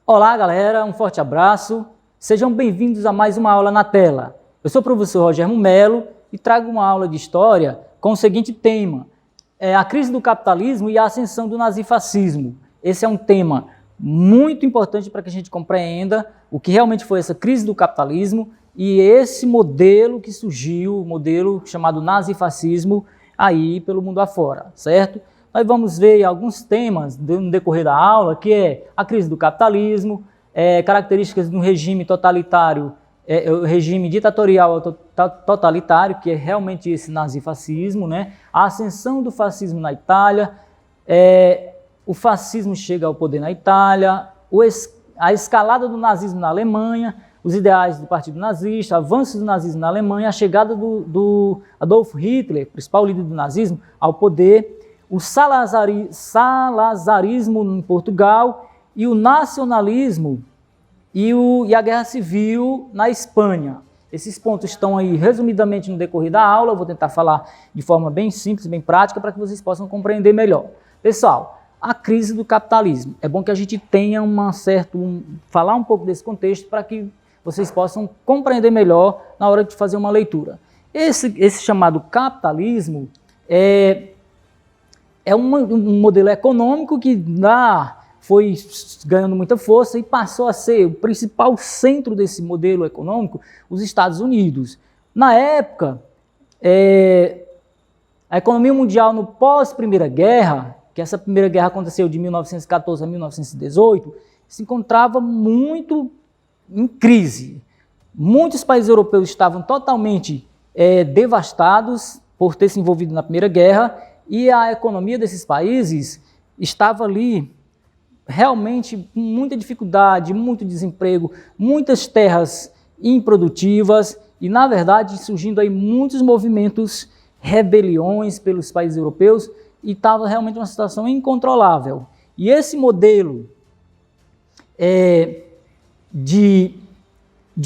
Olá galera, um forte abraço, sejam bem-vindos a mais uma aula na tela. Eu sou o professor Rogério Melo e trago uma aula de História com o seguinte tema, a crise do capitalismo e a ascensão do nazifascismo. Esse é um tema muito importante para que a gente compreenda o que realmente foi essa crise do capitalismo e esse modelo que surgiu, o modelo chamado nazifascismo, aí pelo mundo afora, certo? Nós vamos ver alguns temas no decorrer da aula, que é a crise do capitalismo, características de um regime totalitário, o regime ditatorial totalitário, que é realmente esse nazifascismo, né? A ascensão do fascismo na Itália, o fascismo chega ao poder na Itália, a escalada do nazismo na Alemanha, os ideais do partido nazista, avanços do nazismo na Alemanha, a chegada do Adolf Hitler, principal líder do nazismo, ao poder, o salazarismo em Portugal e o nacionalismo e a guerra civil na Espanha. Esses pontos estão aí resumidamente no decorrer da aula, eu vou tentar falar de forma bem simples, bem prática, para que vocês possam compreender melhor. Pessoal, a crise do capitalismo. É bom que a gente tenha falar um pouco desse contexto para que vocês possam compreender melhor na hora de fazer uma leitura. Esse chamado capitalismo é um modelo econômico que foi ganhando muita força e passou a ser o principal centro desse modelo econômico, os Estados Unidos. Na época, a economia mundial no pós-Primeira Guerra, que essa Primeira Guerra aconteceu de 1914 a 1918, se encontrava muito em crise. Muitos países europeus estavam totalmente devastados por ter se envolvido na Primeira Guerra, e a economia desses países estava ali realmente com muita dificuldade, muito desemprego, muitas terras improdutivas e, na verdade, surgindo aí muitos movimentos, rebeliões pelos países europeus e estava realmente uma situação incontrolável. E esse modelo de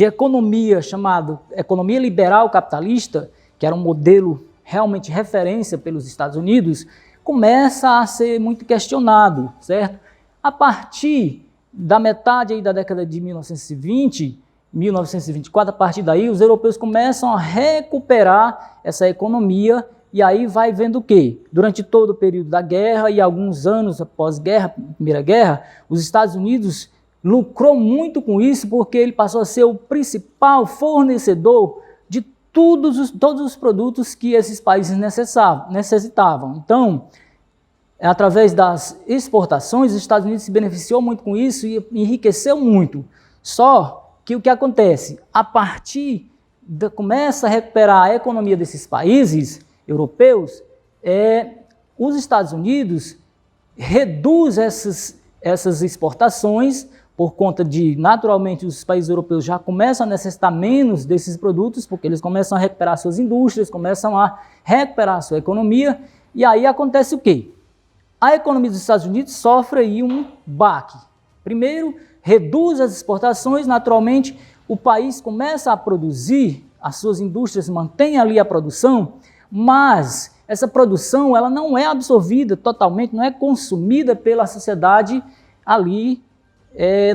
economia chamado economia liberal capitalista, que era um modelo realmente referência pelos Estados Unidos, começa a ser muito questionado, certo? A partir da metade aí da década de 1920, 1924, a partir daí, os europeus começam a recuperar essa economia e aí vai vendo o quê? Durante todo o período da guerra e alguns anos após a Primeira Guerra, os Estados Unidos lucrou muito com isso porque ele passou a ser o principal fornecedor de todos os produtos que esses países necessitavam. Então, através das exportações, os Estados Unidos se beneficiou muito com isso e enriqueceu muito. Só que o que acontece? A partir começa a recuperar a economia desses países europeus, os Estados Unidos reduz essas exportações por conta de, naturalmente, os países europeus já começam a necessitar menos desses produtos, porque eles começam a recuperar suas indústrias, começam a recuperar a sua economia, e aí acontece o quê? A economia dos Estados Unidos sofre aí um baque. Primeiro, reduz as exportações, naturalmente, o país começa a produzir, as suas indústrias mantêm ali a produção, mas essa produção ela não é absorvida totalmente, não é consumida pela sociedade ali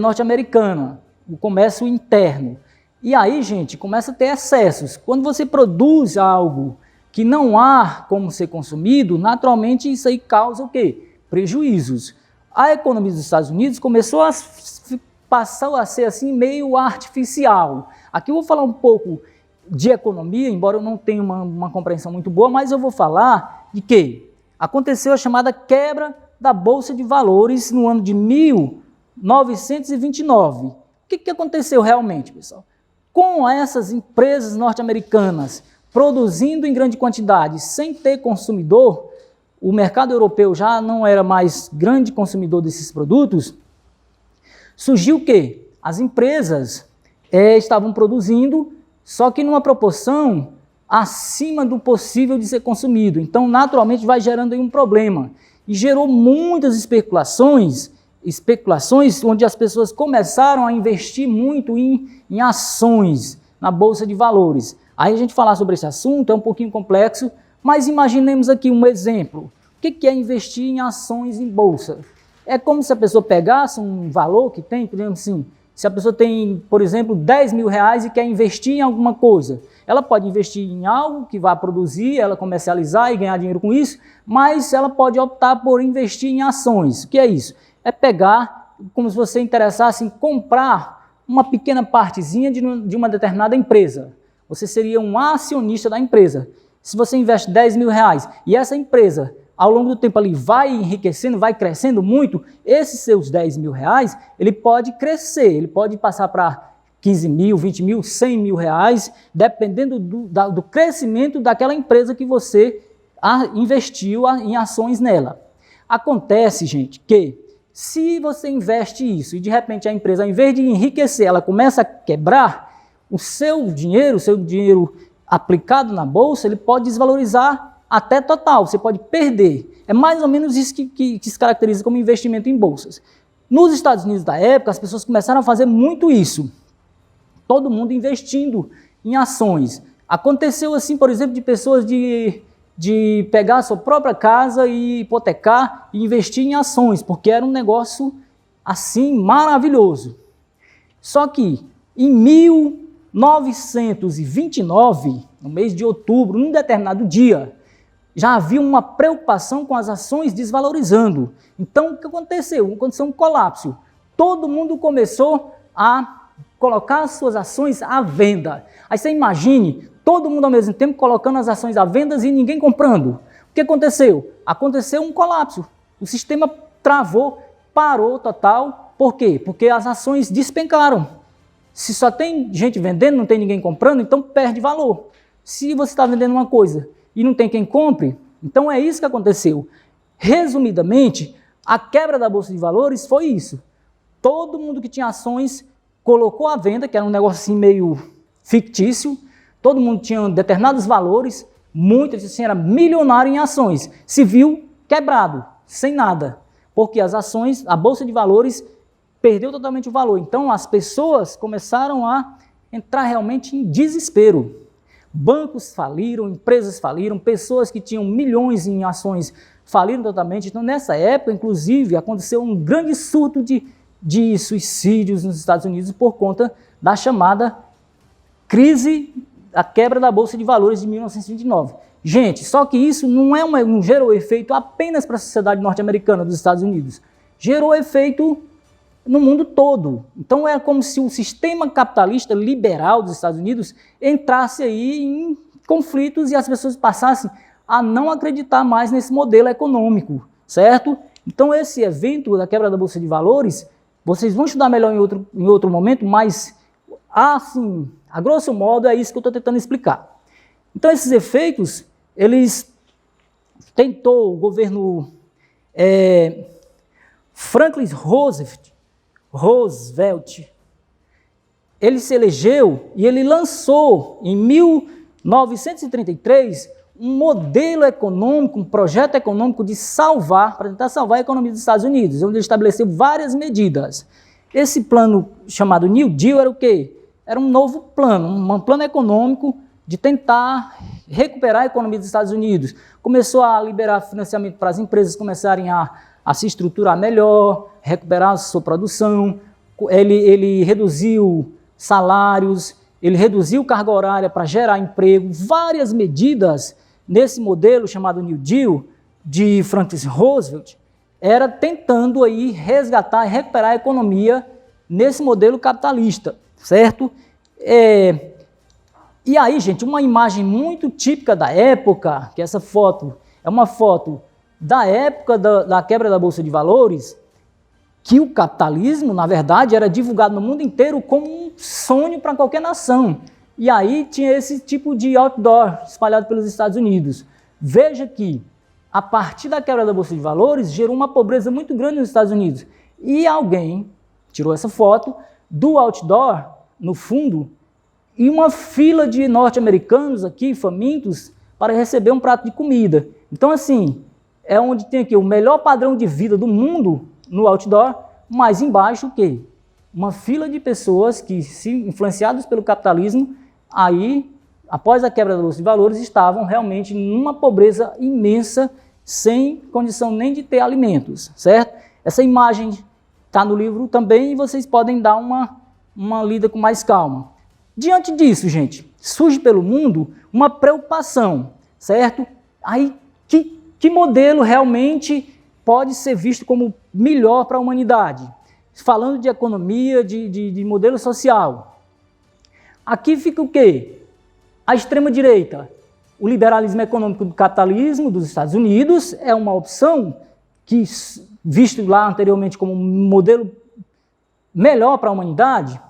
norte-americana, o comércio interno. E aí, gente, começa a ter excessos. Quando você produz algo que não há como ser consumido, naturalmente isso aí causa o quê? Prejuízos. A economia dos Estados Unidos passou a ser assim meio artificial. Aqui eu vou falar um pouco de economia, embora eu não tenha uma compreensão muito boa, mas eu vou falar de que aconteceu a chamada quebra da Bolsa de Valores no ano de 1929. O que aconteceu realmente, pessoal? Com essas empresas norte-americanas produzindo em grande quantidade sem ter consumidor, o mercado europeu já não era mais grande consumidor desses produtos, surgiu o quê? As empresas estavam produzindo, só que numa proporção acima do possível de ser consumido. Então, naturalmente, vai gerando aí um problema. E gerou muitas especulações onde as pessoas começaram a investir muito em ações na Bolsa de Valores. Aí a gente falar sobre esse assunto é um pouquinho complexo, mas imaginemos aqui um exemplo. O que é investir em ações em bolsa? É como se a pessoa pegasse um valor que tem, por exemplo assim, se a pessoa tem, por exemplo, 10 mil reais e quer investir em alguma coisa, ela pode investir em algo que vai produzir, ela comercializar e ganhar dinheiro com isso, mas ela pode optar por investir em ações. O que é isso? É pegar, como se você interessasse em comprar uma pequena partezinha de uma determinada empresa. Você seria um acionista da empresa. Se você investe 10 mil reais e essa empresa, ao longo do tempo ali, vai enriquecendo, vai crescendo muito, esses seus 10 mil reais, ele pode crescer, ele pode passar para 15 mil, 20 mil, 100 mil reais, dependendo do crescimento daquela empresa que você investiu em ações nela. Acontece, gente, que se você investe isso e de repente a empresa, ao invés de enriquecer, ela começa a quebrar, o seu dinheiro aplicado na bolsa, ele pode desvalorizar até total, você pode perder. É mais ou menos isso que se caracteriza como investimento em bolsas. Nos Estados Unidos da época, as pessoas começaram a fazer muito isso. Todo mundo investindo em ações. Aconteceu assim, por exemplo, de pessoas de pegar a sua própria casa e hipotecar e investir em ações, porque era um negócio assim maravilhoso. Só que em 1929, no mês de outubro, num determinado dia, já havia uma preocupação com as ações desvalorizando. Então, o que aconteceu? Aconteceu um colapso. Todo mundo começou a colocar as suas ações à venda. Aí você imagine, todo mundo ao mesmo tempo colocando as ações à venda e ninguém comprando. O que aconteceu? Aconteceu um colapso. O sistema travou, parou total. Por quê? Porque as ações despencaram. Se só tem gente vendendo, não tem ninguém comprando, então perde valor. Se você está vendendo uma coisa e não tem quem compre, então é isso que aconteceu. Resumidamente, a quebra da Bolsa de Valores foi isso. Todo mundo que tinha ações colocou à venda, que era um negócio assim meio fictício, todo mundo tinha determinados valores, muitos assim, era milionário em ações, se viu quebrado, sem nada, porque as ações, a Bolsa de Valores perdeu totalmente o valor. Então as pessoas começaram a entrar realmente em desespero. Bancos faliram, empresas faliram, pessoas que tinham milhões em ações faliram totalmente. Então nessa época, inclusive, aconteceu um grande surto de suicídios nos Estados Unidos por conta da chamada crise, a quebra da Bolsa de Valores de 1929. Gente, só que isso não gerou efeito apenas para a sociedade norte-americana dos Estados Unidos, gerou efeito no mundo todo. Então é como se o sistema capitalista liberal dos Estados Unidos entrasse aí em conflitos e as pessoas passassem a não acreditar mais nesse modelo econômico, certo? Então esse evento da quebra da Bolsa de Valores, vocês vão estudar melhor em outro momento, mas assim, a grosso modo é isso que eu estou tentando explicar. Então esses efeitos, o governo Franklin Roosevelt, ele se elegeu e ele lançou em 1933 um modelo econômico, um projeto econômico para tentar salvar a economia dos Estados Unidos, onde ele estabeleceu várias medidas. Esse plano chamado New Deal era o quê? Era um novo plano, um plano econômico de tentar recuperar a economia dos Estados Unidos. Começou a liberar financiamento para as empresas começarem a se estruturar melhor, recuperar a sua produção, ele reduziu salários, ele reduziu carga horária para gerar emprego, várias medidas nesse modelo chamado New Deal de Franklin Roosevelt, era tentando aí resgatar e recuperar a economia nesse modelo capitalista, certo? E aí, gente, uma imagem muito típica da época, que essa foto é uma foto da época da quebra da Bolsa de Valores, que o capitalismo, na verdade, era divulgado no mundo inteiro como um sonho para qualquer nação. E aí tinha esse tipo de outdoor espalhado pelos Estados Unidos. Veja que, a partir da quebra da Bolsa de Valores, gerou uma pobreza muito grande nos Estados Unidos. E alguém tirou essa foto do outdoor, no fundo, e uma fila de norte-americanos aqui, famintos, para receber um prato de comida. Então, assim, é onde tem aqui o melhor padrão de vida do mundo, no outdoor, mas embaixo o quê? Uma fila de pessoas que, influenciadas pelo capitalismo, aí, após a quebra da Bolsa de Valores, estavam realmente numa pobreza imensa, sem condição nem de ter alimentos, certo? Essa imagem está no livro também e vocês podem dar uma lida com mais calma. Diante disso, gente, surge pelo mundo uma preocupação, certo? Aí, que modelo realmente pode ser visto como melhor para a humanidade? Falando de economia, de modelo social. Aqui fica o quê? A extrema-direita. O liberalismo econômico do capitalismo dos Estados Unidos é uma opção que, visto lá anteriormente como um modelo melhor para a humanidade,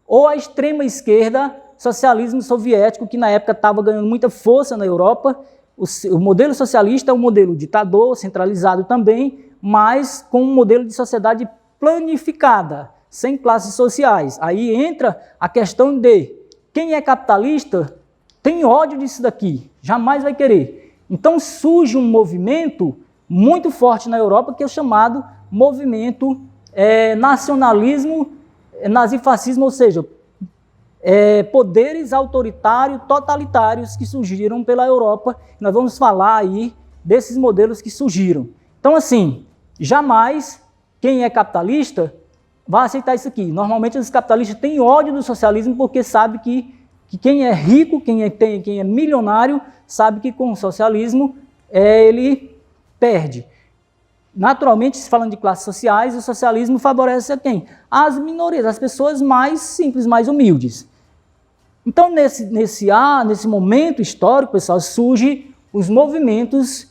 ou a extrema-esquerda, socialismo soviético, que na época estava ganhando muita força na Europa. O modelo socialista é um modelo ditador, centralizado também, mas com um modelo de sociedade planificada, sem classes sociais. Aí entra a questão de quem é capitalista tem ódio disso daqui, jamais vai querer. Então surge um movimento muito forte na Europa, que é o chamado movimento nacionalismo, nazifascismo, ou seja, poderes autoritários, totalitários que surgiram pela Europa. Nós vamos falar aí desses modelos que surgiram. Então, assim, jamais quem é capitalista vai aceitar isso aqui. Normalmente os capitalistas têm ódio do socialismo porque sabe que quem é rico, quem é milionário, sabe que com o socialismo ele perde. Naturalmente, falando de classes sociais, o socialismo favorece a quem? As minorias, as pessoas mais simples, mais humildes. Então, nesse momento histórico, pessoal, surgem os movimentos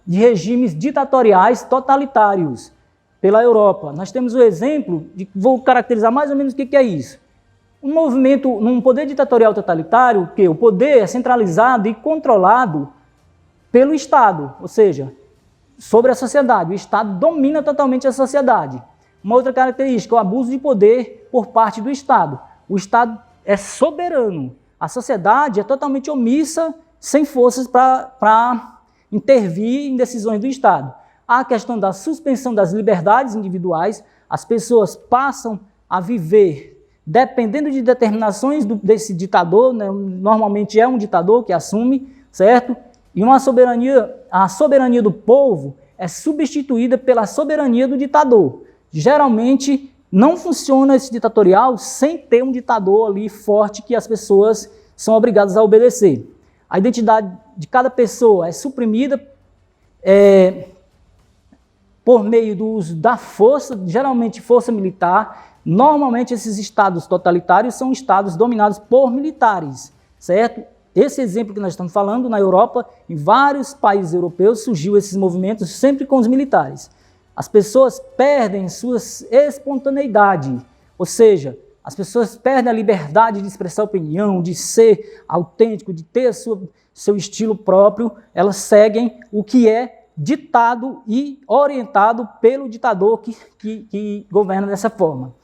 de regimes ditatoriais totalitários pela Europa. Nós temos o exemplo, vou caracterizar mais ou menos o que é isso. Um movimento, num poder ditatorial totalitário, que o poder é centralizado e controlado pelo Estado, ou seja, sobre a sociedade. O Estado domina totalmente a sociedade. Uma outra característica, o abuso de poder por parte do Estado. O Estado é soberano. A sociedade é totalmente omissa, sem forças para intervir em decisões do Estado. Há a questão da suspensão das liberdades individuais. As pessoas passam a viver dependendo de determinações desse ditador, né? Normalmente é um ditador que assume, certo? E a soberania do povo é substituída pela soberania do ditador. Geralmente não funciona esse ditatorial sem ter um ditador ali forte que as pessoas são obrigadas a obedecer. A identidade de cada pessoa é suprimida por meio do uso da força, geralmente força militar. Normalmente esses estados totalitários são estados dominados por militares, certo? Esse exemplo que nós estamos falando, na Europa, em vários países europeus, surgiu esses movimentos sempre com os militares. As pessoas perdem sua espontaneidade, ou seja, as pessoas perdem a liberdade de expressar opinião, de ser autêntico, de ter seu estilo próprio. Elas seguem o que é ditado e orientado pelo ditador que governa dessa forma.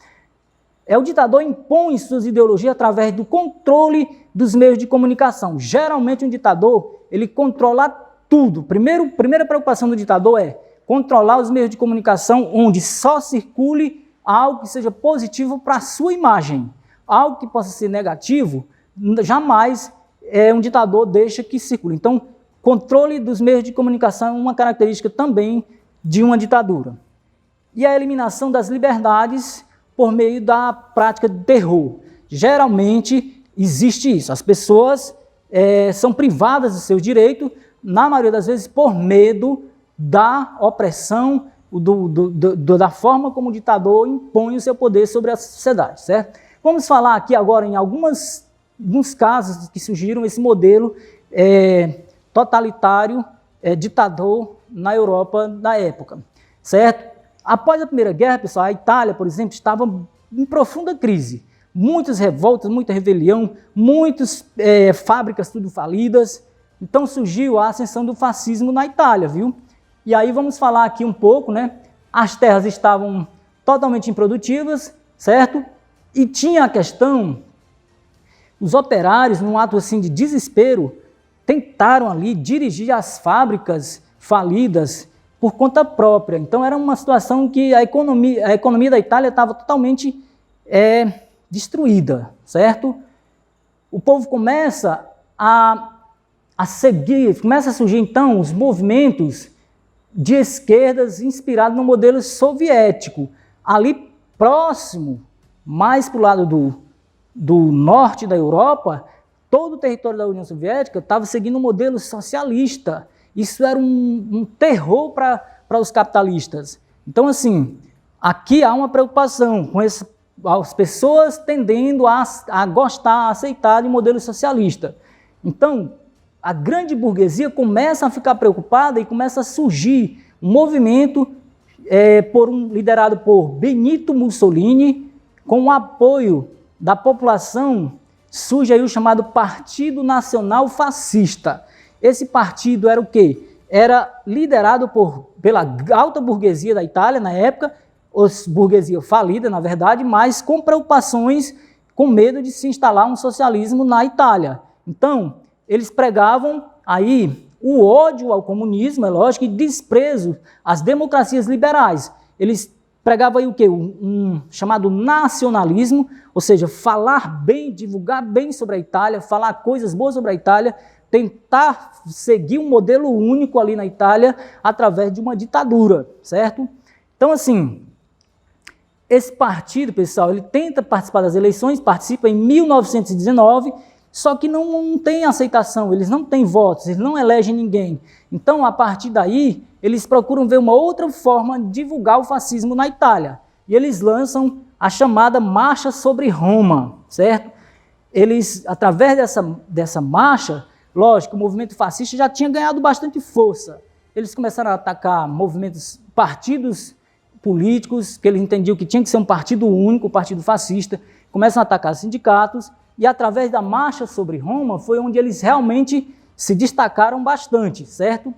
O ditador impõe suas ideologias através do controle dos meios de comunicação. Geralmente um ditador, ele controla tudo. Primeira preocupação do ditador é controlar os meios de comunicação onde só circule algo que seja positivo para a sua imagem. Algo que possa ser negativo, jamais um ditador deixa que circule. Então, controle dos meios de comunicação é uma característica também de uma ditadura. E a eliminação das liberdades por meio da prática de terror. Geralmente existe isso. As pessoas são privadas dos seus direitos, na maioria das vezes por medo da opressão, da forma como o ditador impõe o seu poder sobre a sociedade, certo? Vamos falar aqui agora em alguns casos que surgiram esse modelo totalitário, ditador na Europa da época, certo? Após a Primeira Guerra, pessoal, a Itália, por exemplo, estava em profunda crise. Muitas revoltas, muita rebelião, muitas fábricas tudo falidas. Então surgiu a ascensão do fascismo na Itália, viu? E aí vamos falar aqui um pouco, né? As terras estavam totalmente improdutivas, certo? E tinha a questão, os operários, num ato assim de desespero, tentaram ali dirigir as fábricas falidas por conta própria. Então era uma situação que a economia da Itália estava totalmente destruída, certo? O povo começa a seguir, começa a surgir então os movimentos de esquerdas inspirado no modelo soviético. Ali próximo, mais para o lado do norte da Europa, todo o território da União Soviética estava seguindo um modelo socialista. Isso era um terror para os capitalistas. Então, assim, aqui há uma preocupação com as pessoas tendendo a gostar, a aceitar de modelo socialista. Então, a grande burguesia começa a ficar preocupada e começa a surgir um movimento liderado por Benito Mussolini, com o apoio da população. Surge aí o chamado Partido Nacional Fascista. Esse partido era o quê? Era liderado pela alta burguesia da Itália na época, burguesia falida, na verdade, mas com preocupações, com medo de se instalar um socialismo na Itália. Então, eles pregavam aí o ódio ao comunismo, é lógico, e desprezo às democracias liberais. Eles pregavam aí o quê? Um chamado nacionalismo, ou seja, falar bem, divulgar bem sobre a Itália, falar coisas boas sobre a Itália, tentar seguir um modelo único ali na Itália através de uma ditadura, certo? Então, assim, esse partido, pessoal, ele tenta participar das eleições, participa em 1919, só que não tem aceitação, eles não têm votos, eles não elegem ninguém. Então, a partir daí, eles procuram ver uma outra forma de divulgar o fascismo na Itália. E eles lançam a chamada Marcha sobre Roma, certo? Eles, através dessa marcha, lógico, o movimento fascista já tinha ganhado bastante força. Eles começaram a atacar partidos políticos, que eles entendiam que tinha que ser um partido único, o partido fascista, começam a atacar sindicatos, e através da Marcha sobre Roma foi onde eles realmente se destacaram bastante, certo?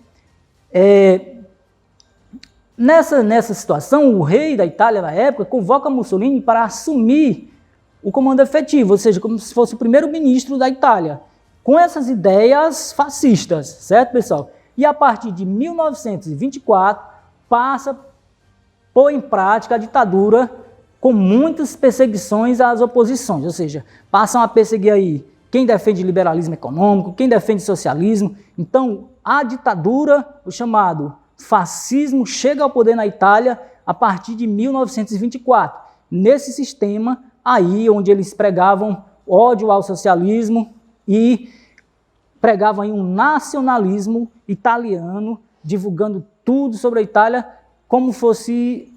Nessa situação, o rei da Itália na época convoca Mussolini para assumir o comando efetivo, ou seja, como se fosse o primeiro-ministro da Itália, com essas ideias fascistas, certo, pessoal? E a partir de 1924, passa a pôr em prática a ditadura com muitas perseguições às oposições, ou seja, passam a perseguir aí quem defende liberalismo econômico, quem defende socialismo. Então, a ditadura, o chamado fascismo, chega ao poder na Itália a partir de 1924. Nesse sistema aí, onde eles pregavam ódio ao socialismo e pregavam aí um nacionalismo italiano, divulgando tudo sobre a Itália como fosse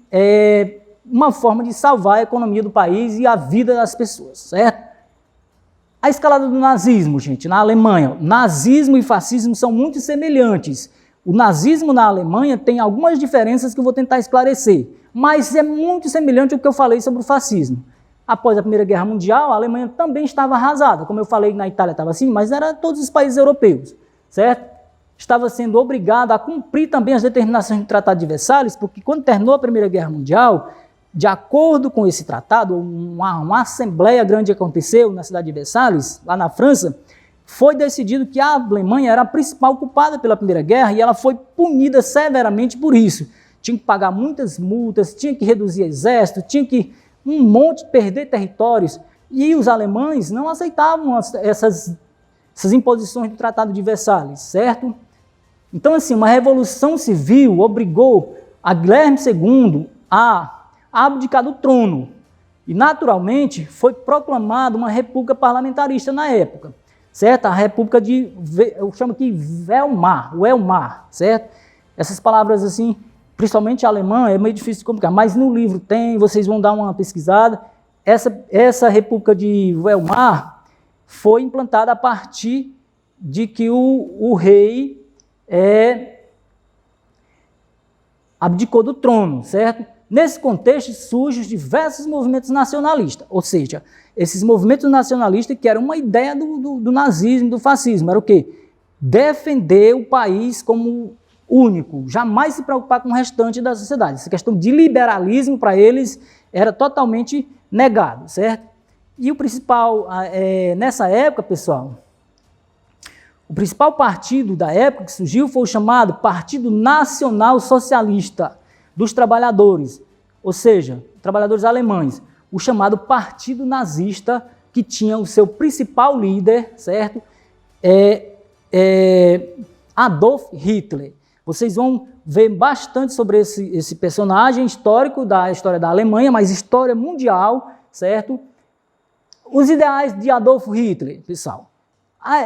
uma forma de salvar a economia do país e a vida das pessoas, certo? A escalada do nazismo, gente, na Alemanha, nazismo e fascismo são muito semelhantes. O nazismo na Alemanha tem algumas diferenças que eu vou tentar esclarecer, mas é muito semelhante ao que eu falei sobre o fascismo. Após a Primeira Guerra Mundial, a Alemanha também estava arrasada. Como eu falei, na Itália estava assim, mas era todos os países europeus, certo? Estava sendo obrigada a cumprir também as determinações do Tratado de Versalhes, porque quando terminou a Primeira Guerra Mundial, de acordo com esse tratado, uma assembleia grande aconteceu na cidade de Versalhes, lá na França, foi decidido que a Alemanha era a principal culpada pela Primeira Guerra e ela foi punida severamente por isso. Tinha que pagar muitas multas, tinha que reduzir exército, tinha que perder territórios, e os alemães não aceitavam essas imposições do Tratado de Versalhes, certo? Então, assim, uma revolução civil obrigou a Guilherme II a abdicar do trono, e naturalmente foi proclamada uma república parlamentarista na época, certo? A república eu chamo aqui Weimar, certo? Essas palavras assim, principalmente alemã, é meio difícil de complicar, mas no livro tem, vocês vão dar uma pesquisada. Essa república de Weimar foi implantada a partir de que o rei abdicou do trono, certo? Nesse contexto surgem os diversos movimentos nacionalistas, ou seja, esses movimentos nacionalistas que eram uma ideia do nazismo, do fascismo, era o quê? Defender o país como único, jamais se preocupar com o restante da sociedade. Essa questão de liberalismo para eles era totalmente negado, certo? E o principal, nessa época, pessoal, o principal partido da época que surgiu foi o chamado Partido Nacional Socialista dos Trabalhadores, ou seja, trabalhadores alemães, o chamado Partido Nazista, que tinha o seu principal líder, certo? Adolf Hitler. Vocês vão ver bastante sobre esse personagem histórico da história da Alemanha, mas história mundial, certo? Os ideais de Adolf Hitler, pessoal.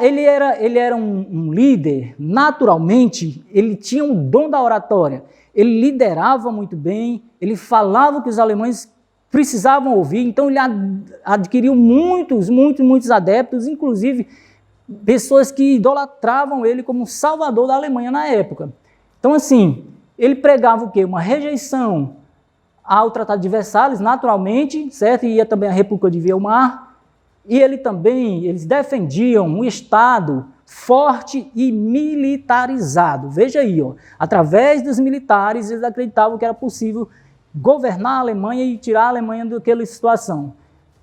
Ele era um líder, naturalmente, ele tinha um dom da oratória. Ele liderava muito bem, ele falava o que os alemães precisavam ouvir, então ele adquiriu muitos adeptos, inclusive pessoas que idolatravam ele como salvador da Alemanha na época. Então, assim, ele pregava o quê? Uma rejeição ao Tratado de Versalhes, naturalmente, certo? E ia também à República de Weimar. E eles defendiam um Estado forte e militarizado. Veja aí, ó, através dos militares, eles acreditavam que era possível governar a Alemanha e tirar a Alemanha daquela situação.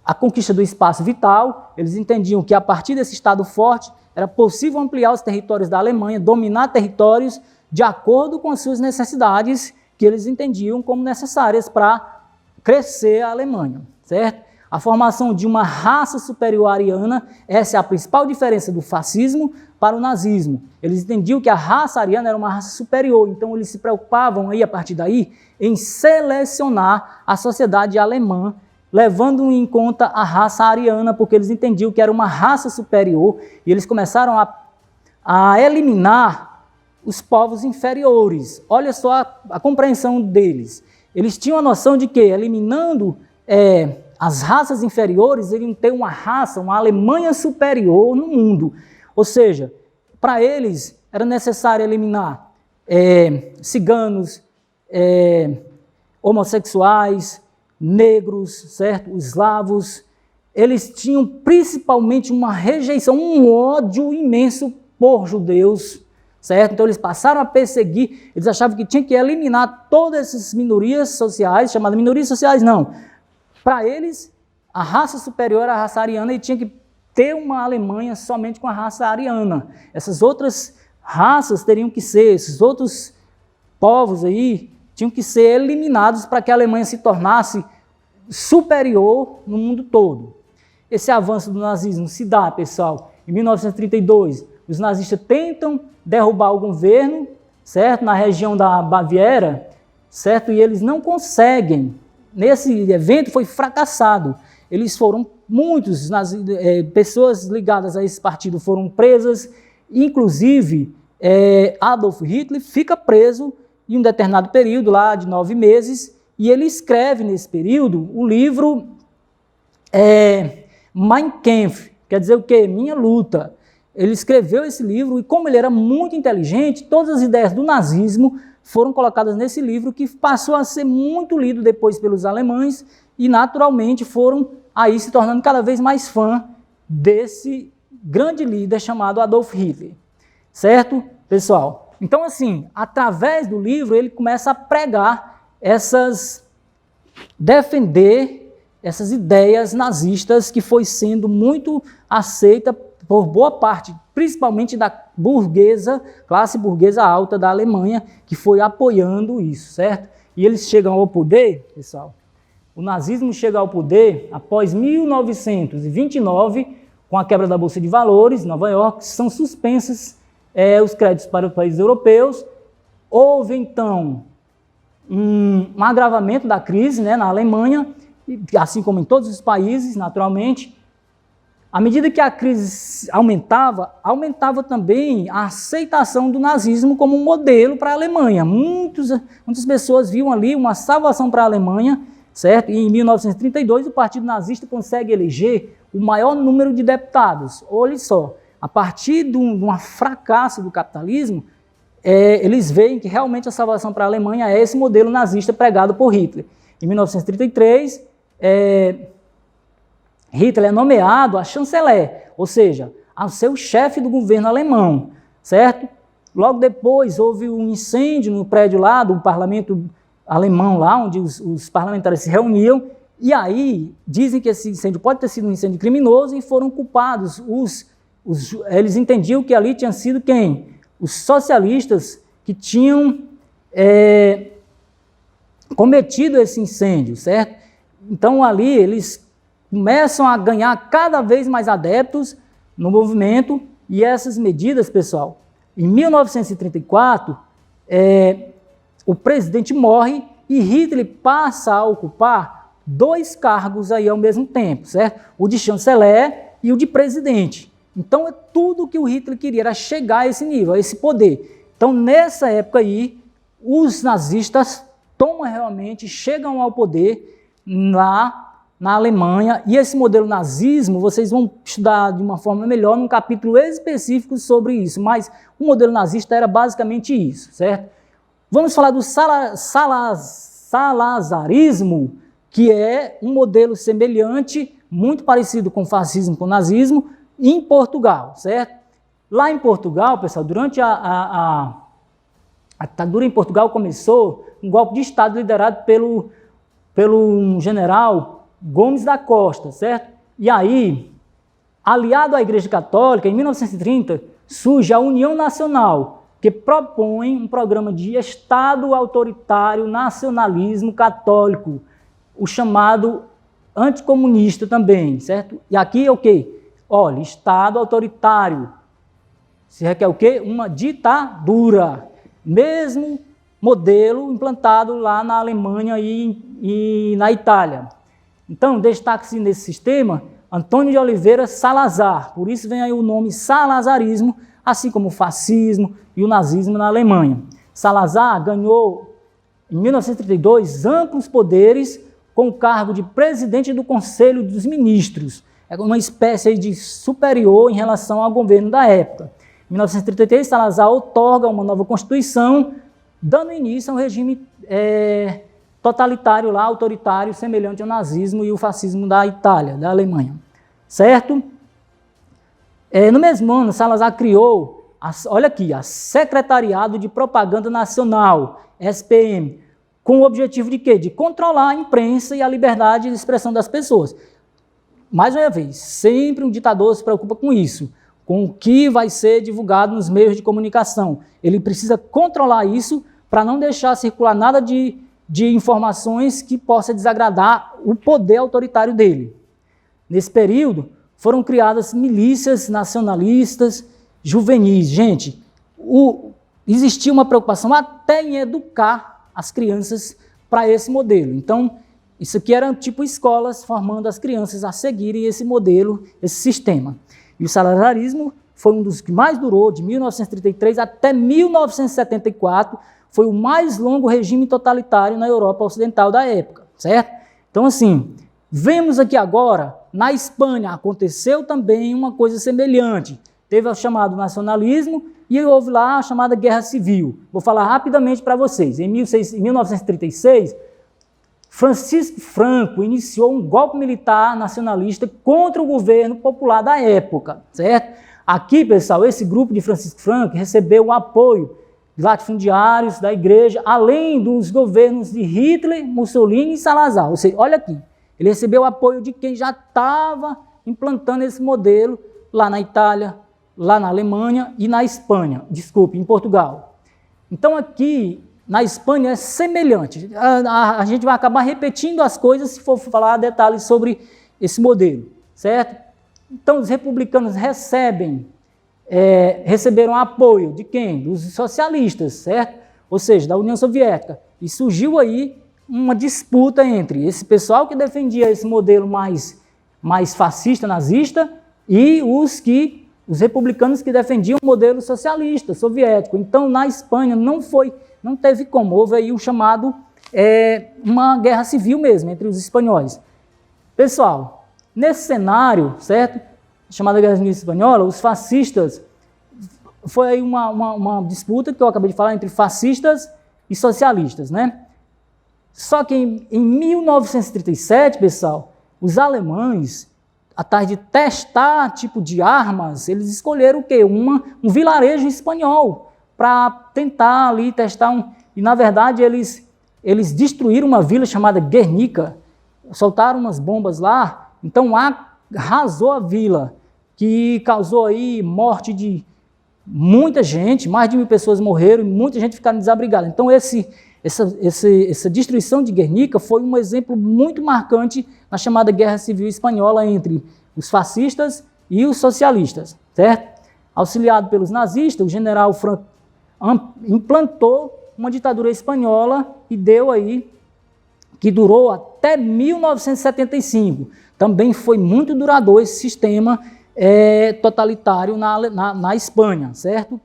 A conquista do espaço vital, eles entendiam que a partir desse Estado forte, era possível ampliar os territórios da Alemanha, dominar territórios de acordo com as suas necessidades, que eles entendiam como necessárias para crescer a Alemanha, certo? A formação de uma raça superior ariana, essa é a principal diferença do fascismo para o nazismo. Eles entendiam que a raça ariana era uma raça superior, então eles se preocupavam aí, a partir daí, em selecionar a sociedade alemã, levando em conta a raça ariana, porque eles entendiam que era uma raça superior, e eles começaram a eliminar os povos inferiores. Olha só a compreensão deles. Eles tinham a noção de que, eliminando as raças inferiores, iriam ter uma raça, uma Alemanha superior no mundo. Ou seja, para eles era necessário eliminar ciganos, homossexuais, negros, certo? Eslavos. Eles tinham principalmente uma rejeição, um ódio imenso por judeus, certo? Então eles passaram a perseguir, eles achavam que tinha que eliminar todas essas minorias sociais, chamadas minorias sociais não. Para eles, a raça superior era a raça ariana e tinha que ter uma Alemanha somente com a raça ariana. Essas outras raças teriam que ser, esses outros povos aí, tinham que ser eliminados para que a Alemanha se tornasse superior no mundo todo. Esse avanço do nazismo se dá, pessoal, em 1932. Os nazistas tentam derrubar o governo, certo, na região da Baviera, certo, e eles não conseguem. Nesse evento foi fracassado. Eles foram, pessoas ligadas a esse partido foram presas, inclusive Adolf Hitler fica preso em um determinado período lá de 9 meses, e ele escreve nesse período o livro Mein Kampf, quer dizer o quê? Minha luta. Ele escreveu esse livro e, como ele era muito inteligente, todas as ideias do nazismo foram colocadas nesse livro, que passou a ser muito lido depois pelos alemães e, naturalmente, foram aí se tornando cada vez mais fã desse grande líder chamado Adolf Hitler. Certo, pessoal? Então, assim, através do livro, ele começa a pregar defender essas ideias nazistas que foi sendo muito aceita por boa parte, principalmente da classe burguesa alta da Alemanha, que foi apoiando isso, certo? E eles chegam ao poder, pessoal, o nazismo chega ao poder após 1929, com a quebra da Bolsa de Valores, em Nova York, são suspensas os créditos para os países europeus. Houve, então, um agravamento da crise, né, na Alemanha, assim como em todos os países, naturalmente. À medida que a crise aumentava também a aceitação do nazismo como um modelo para a Alemanha. Muitas pessoas viam ali uma salvação para a Alemanha, certo? E em 1932 o Partido Nazista consegue eleger o maior número de deputados. Olha só, a partir de um fracasso do capitalismo, eles veem que realmente a salvação para a Alemanha é esse modelo nazista pregado por Hitler. Em 1933, Hitler é nomeado a chanceler, ou seja, a ser o chefe do governo alemão, certo? Logo depois houve um incêndio no prédio lá do parlamento alemão, lá onde os parlamentares se reuniam, e aí dizem que esse incêndio pode ter sido um incêndio criminoso e foram culpados. Eles entendiam que ali tinha sido quem? Os socialistas que tinham cometido esse incêndio, certo? Então ali eles começam a ganhar cada vez mais adeptos no movimento, e essas medidas, pessoal, em 1934, o presidente morre e Hitler passa a ocupar 2 cargos aí ao mesmo tempo, certo? O de chanceler e o de presidente. Então, é tudo que o Hitler queria, era chegar a esse nível, a esse poder. Então, nessa época aí, os nazistas chegam ao poder lá na Alemanha, e esse modelo nazismo, vocês vão estudar de uma forma melhor num capítulo específico sobre isso, mas o modelo nazista era basicamente isso, certo? Vamos falar do salazarismo, que é um modelo semelhante, muito parecido com o fascismo, com o nazismo, em Portugal, certo? Lá em Portugal, pessoal, durante a ditadura em Portugal começou um golpe de Estado liderado pelo general Gomes da Costa, certo? E aí, aliado à Igreja Católica, em 1930, surge a União Nacional, que propõe um programa de Estado autoritário, nacionalismo católico, o chamado anticomunista também, certo? E aqui é o quê? Olha, Estado autoritário. Se requer o quê? Uma ditadura. Mesmo modelo implantado lá na Alemanha e na Itália. Então, destaque-se nesse sistema Antônio de Oliveira Salazar, por isso vem aí o nome salazarismo, assim como o fascismo e o nazismo na Alemanha. Salazar ganhou, em 1932, amplos poderes com o cargo de presidente do Conselho dos Ministros, é uma espécie de superior em relação ao governo da época. Em 1933, Salazar outorga uma nova Constituição, dando início a um regime totalitário lá, autoritário, semelhante ao nazismo e o fascismo da Itália, da Alemanha, certo? No mesmo ano, Salazar criou, olha aqui, a Secretariado de Propaganda Nacional, SPM, com o objetivo de quê? De controlar a imprensa e a liberdade de expressão das pessoas. Mais uma vez, sempre um ditador se preocupa com isso, com o que vai ser divulgado nos meios de comunicação. Ele precisa controlar isso para não deixar circular nada de informações que possa desagradar o poder autoritário dele. Nesse período, foram criadas milícias nacionalistas juvenis. Gente, existia uma preocupação até em educar as crianças para esse modelo. Então, isso aqui eram tipo escolas formando as crianças a seguirem esse modelo, esse sistema. E o salazarismo foi um dos que mais durou, de 1933 até 1974, foi o mais longo regime totalitário na Europa Ocidental da época, certo? Então, assim, vemos aqui agora, na Espanha, aconteceu também uma coisa semelhante. Teve o chamado nacionalismo e houve lá a chamada Guerra Civil. Vou falar rapidamente para vocês. Em 1936, Francisco Franco iniciou um golpe militar nacionalista contra o governo popular da época, certo? Aqui, pessoal, esse grupo de Francisco Franco recebeu o apoio de latifundiários da igreja, além dos governos de Hitler, Mussolini e Salazar. Ou seja, olha aqui, ele recebeu o apoio de quem já estava implantando esse modelo lá na Itália, lá na Alemanha e na Espanha, em Portugal. Então aqui, na Espanha é semelhante, a gente vai acabar repetindo as coisas se for falar detalhes sobre esse modelo, certo? Então os republicanos receberam apoio de quem? Dos socialistas, certo? Ou seja, da União Soviética. E surgiu aí uma disputa entre esse pessoal que defendia esse modelo mais fascista, nazista, e os republicanos que defendiam o modelo socialista, soviético. Então, na Espanha, não teve como. Houve aí uma guerra civil mesmo entre os espanhóis. Pessoal, nesse cenário, certo? Chamada Guerra Civil Espanhola, os fascistas, foi aí uma disputa que eu acabei de falar entre fascistas e socialistas, né? Só que em 1937, pessoal, os alemães, atrás de testar tipo de armas, eles escolheram o quê? Um vilarejo espanhol para tentar ali testar E, na verdade, eles destruíram uma vila chamada Guernica, soltaram umas bombas lá, então arrasou a vila, que causou aí morte de muita gente, mais de 1.000 pessoas morreram e muita gente ficaram desabrigada. Então, essa destruição de Guernica foi um exemplo muito marcante na chamada Guerra Civil Espanhola entre os fascistas e os socialistas, certo? Auxiliado pelos nazistas, o general Franco implantou uma ditadura espanhola e deu aí, que durou até 1975. Também foi muito duradouro esse sistema totalitário na Espanha, certo?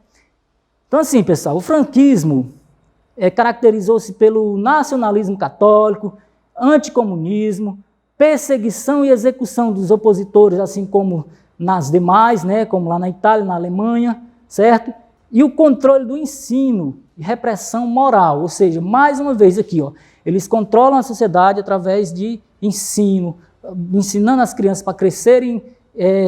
Então assim, pessoal, o franquismo caracterizou-se pelo nacionalismo católico, anticomunismo, perseguição e execução dos opositores, assim como nas demais, né, como lá na Itália, na Alemanha, certo? E o controle do ensino e repressão moral, ou seja, mais uma vez aqui, ó, eles controlam a sociedade através de ensino, ensinando as crianças para crescerem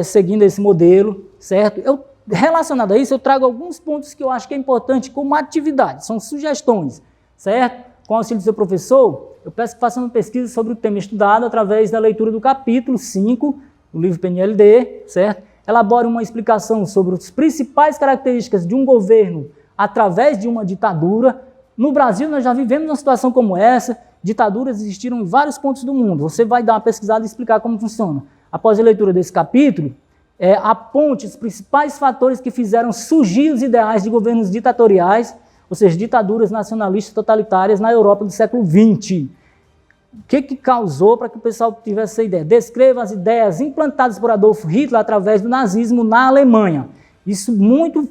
seguindo esse modelo, certo? Relacionado a isso, eu trago alguns pontos que eu acho que é importante como atividade, são sugestões, certo? Com o auxílio do seu professor, eu peço que faça uma pesquisa sobre o tema estudado através da leitura do capítulo 5 do livro PNLD, certo? Elabore uma explicação sobre as principais características de um governo através de uma ditadura. No Brasil, nós já vivemos uma situação como essa, ditaduras existiram em vários pontos do mundo. Você vai dar uma pesquisada e explicar como funciona. Após a leitura desse capítulo, aponte os principais fatores que fizeram surgir os ideais de governos ditatoriais, ou seja, ditaduras nacionalistas totalitárias na Europa do século XX. O que causou para que o pessoal tivesse essa ideia? Descreva as ideias implantadas por Adolf Hitler através do nazismo na Alemanha. Isso muito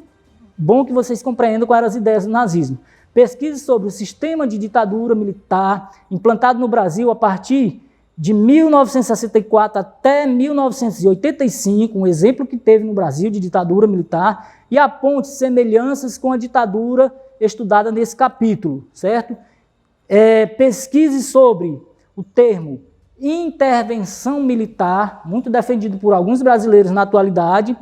bom que vocês compreendam quais eram as ideias do nazismo. Pesquise sobre o sistema de ditadura militar implantado no Brasil a partir de 1964 até 1985, um exemplo que teve no Brasil de ditadura militar, e aponte semelhanças com a ditadura estudada nesse capítulo, certo? Pesquise sobre o termo intervenção militar, muito defendido por alguns brasileiros na atualidade,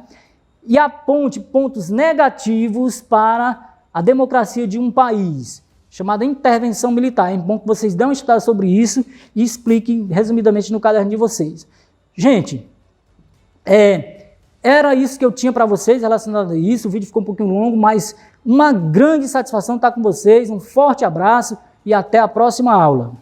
e aponte pontos negativos para a democracia de um país, chamada intervenção militar. É bom que vocês dêem uma estudada sobre isso e expliquem resumidamente no caderno de vocês. Gente, era isso que eu tinha para vocês relacionado a isso. O vídeo ficou um pouquinho longo, mas uma grande satisfação estar com vocês. Um forte abraço e até a próxima aula.